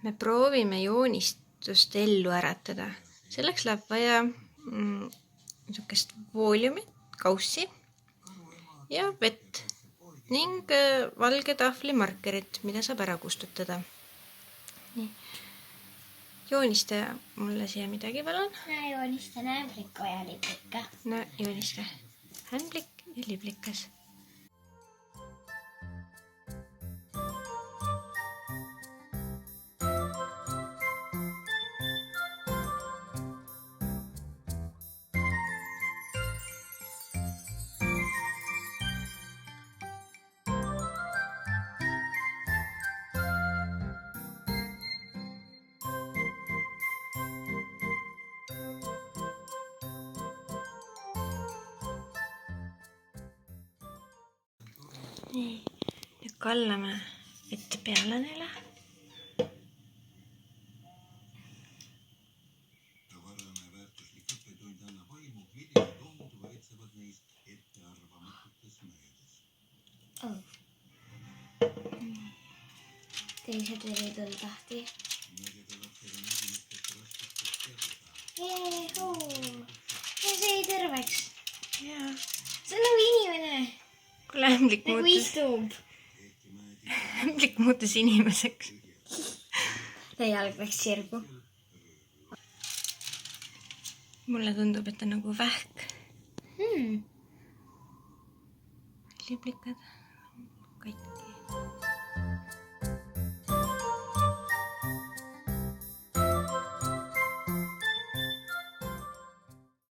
me proovime joonistust ellu äratada. Selleks läheb vaja niisugust vooliumit, kaussi ja vett ning valge tahvli markerit, mida saab ära kustutada. Nii. Joonista mulle siia midagi, palun. Ma joonistan ämbliku ja liblika. No, joonista. Ämblik ja liblikas. Nii, nüüd kallame vett peale neile. Teised verituld tahti. Ja see ei terveks. Jaa. See on nagu inimene. Kuule, ämblik Nagu istub. muutus inimeseks. Ta jalg läks sirgu. Mulle tundub, et on nagu vähk. Liblikad. Katki.